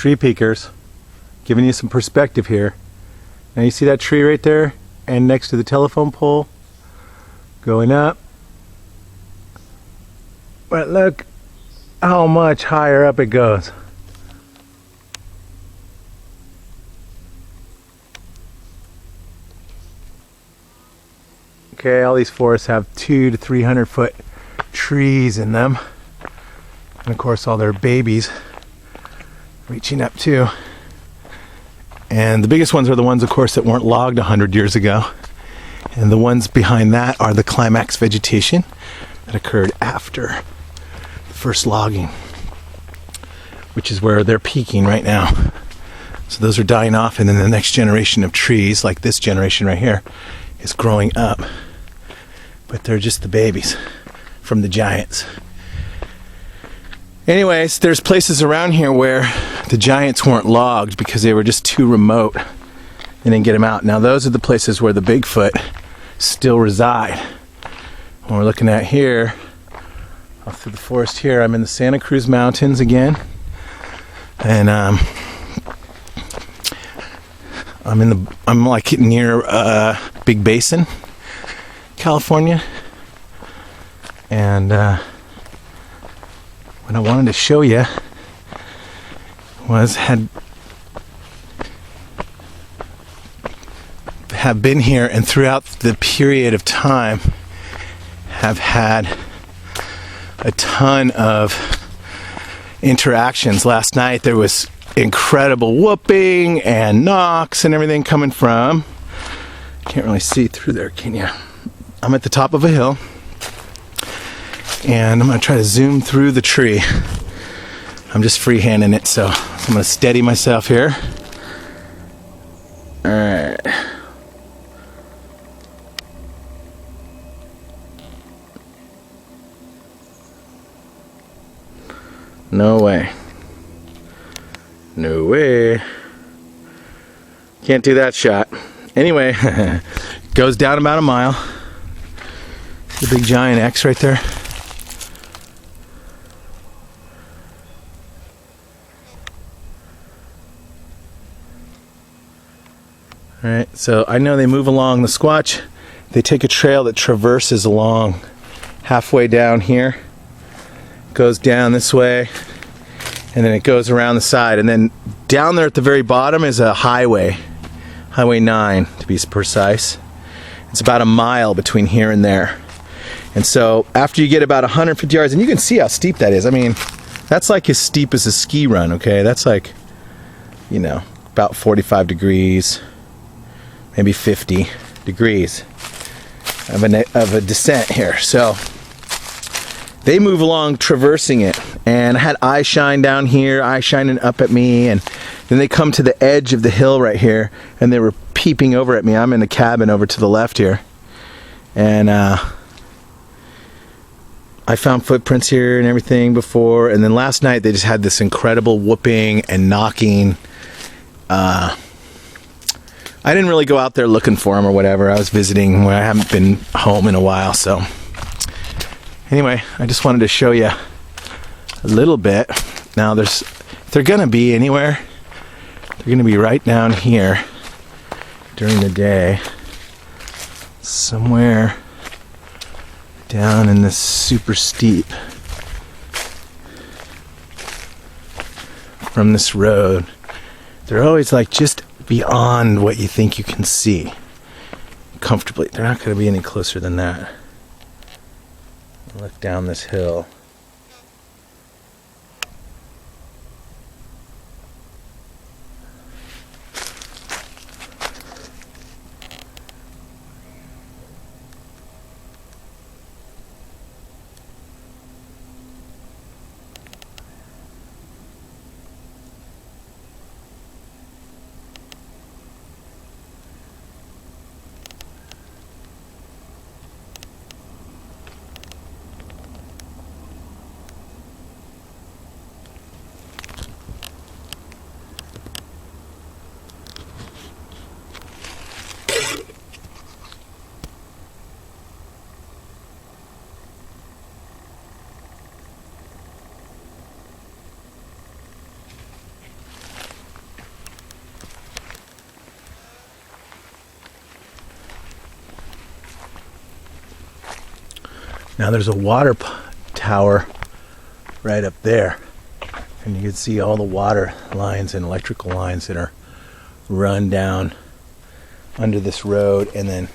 Tree peekers, giving you some perspective here. Now you see that tree right there and next to the telephone pole going up, but look how much higher up it goes. Okay, all these forests have 200 to 300 foot trees in them, and of course all their babies reaching up too. And the biggest ones are the ones, of course, that weren't logged 100 years ago. And the ones behind that are the climax vegetation that occurred after the first logging, which is where they're peaking right now. So those are dying off, and then the next generation of trees, like this generation right here, is growing up. But they're just the babies from the giants. Anyways, there's places around here where the giants weren't logged because they were just too remote. They didn't get them out. Now those are the places where the Bigfoot still reside. What we're looking at here, off through the forest here, I'm in the Santa Cruz Mountains again. And I'm like near Big Basin, California. And what I wanted to show you was have been here, and throughout the period of time have had a ton of interactions. Last night there was incredible whooping and knocks and everything coming from, can't really see through there, can you? I'm at the top of a hill and I'm going to try to zoom through the tree. I'm just freehanding it, so I'm going to steady myself here. Alright. No way. No way. Can't do that shot. Anyway, goes down about a mile. The big giant X right there. Alright, so I know they move along the Squatch. They take a trail that traverses along halfway down here, goes down this way, and then it goes around the side. And then down there at the very bottom is a highway, Highway 9 to be precise. It's about a mile between here and there. And so after you get about 150 yards, and you can see how steep that is. I mean, that's like as steep as a ski run, okay? That's like, you know, about 45 degrees, maybe 50 degrees of a descent here. So they move along traversing it, and I had eye shine down here, eye shining up at me, and then they come to the edge of the hill right here, and they were peeping over at me. I'm in the cabin over to the left here, and I found footprints here and everything before, and then last night they just had this incredible whooping and knocking. I didn't really go out there looking for them or whatever. I was visiting where I haven't been home in a while, so anyway, I just wanted to show you a little bit. Now if they're gonna be anywhere, they're gonna be right down here during the day, somewhere down in this super steep from this road. They're always like just beyond what you think you can see comfortably. They're not gonna be any closer than that. Look down this hill. Now there's a water tower right up there, and you can see all the water lines and electrical lines that are run down under this road and then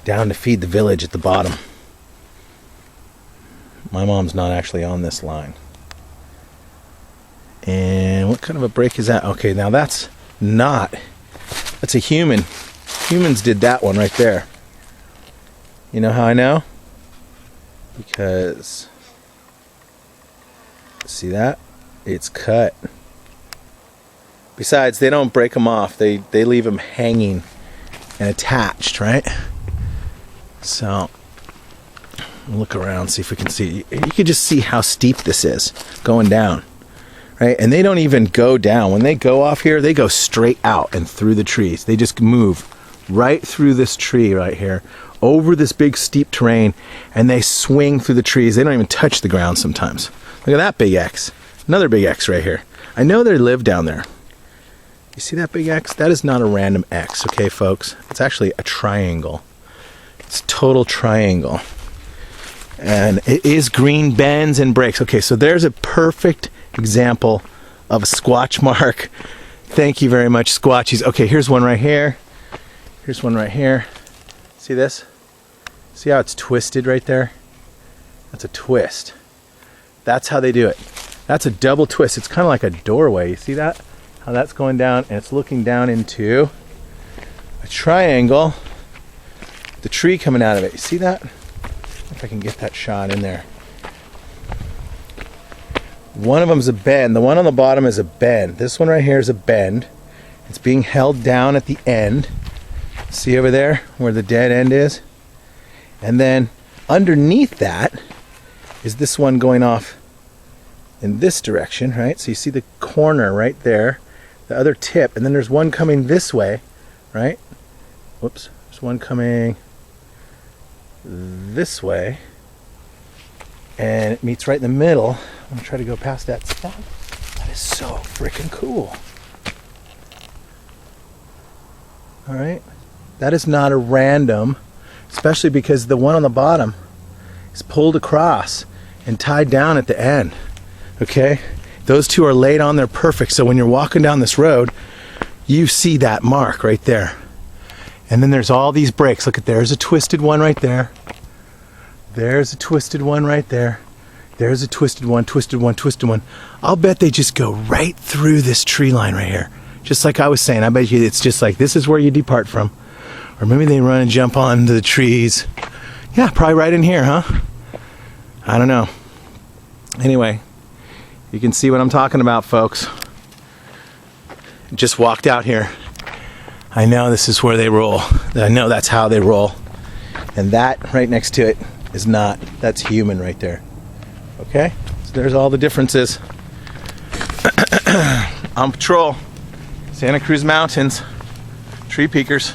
down to feed the village at the bottom. My mom's not actually on this line. And what kind of a break is that? Okay, now that's a human. Humans did that one right there. You know how I know? Because, see that? It's cut. Besides, they don't break them off. They leave them hanging and attached, right? So, we'll look around, see if we can see. You can just see how steep this is going down. Right? And they don't even go down. When they go off here, they go straight out and through the trees. They just move right through this tree right here, over this big steep terrain, and they swing through the trees. They don't even touch the ground sometimes. Look at that big X. Another big X right here. I know they live down there. You see that big X? That is not a random X, okay, folks? It's actually a triangle. It's total triangle. And it is green bends and breaks. Okay, so there's a perfect example of a squatch mark. Thank you very much, Squatchies. Okay, here's one right here. Here's one right here. See this? See how it's twisted right there? That's a twist. That's how they do it. That's a double twist. It's kind of like a doorway. You see that? How that's going down, and it's looking down into a triangle. The tree coming out of it. You see that? If I can get that shot in there. One of them is a bend. The one on the bottom is a bend. This one right here is a bend. It's being held down at the end. See over there where the dead end is? And then underneath that is this one going off in this direction, right? So you see the corner right there, the other tip, and then there's one coming this way, right? Whoops. There's one coming this way, and it meets right in the middle. I'm gonna try to go past that stuff. That is so freaking cool. All right, that is not a random, especially because the one on the bottom is pulled across and tied down at the end. Okay, those two are laid on there perfect. So when you're walking down this road, you see that mark right there. And then there's all these breaks. Look at, there's a twisted one right there. There's a twisted one right there. There's a twisted one, twisted one, twisted one. I'll bet they just go right through this tree line right here. Just like I was saying, I bet you it's just like, this is where you depart from. Or maybe they run and jump onto the trees. Yeah, probably right in here, huh? I don't know. Anyway, you can see what I'm talking about, folks. Just walked out here. I know this is where they roll. I know that's how they roll. And that right next to it is not. That's human right there. Okay? So there's all the differences. On patrol. Santa Cruz Mountains. Tree Peakers.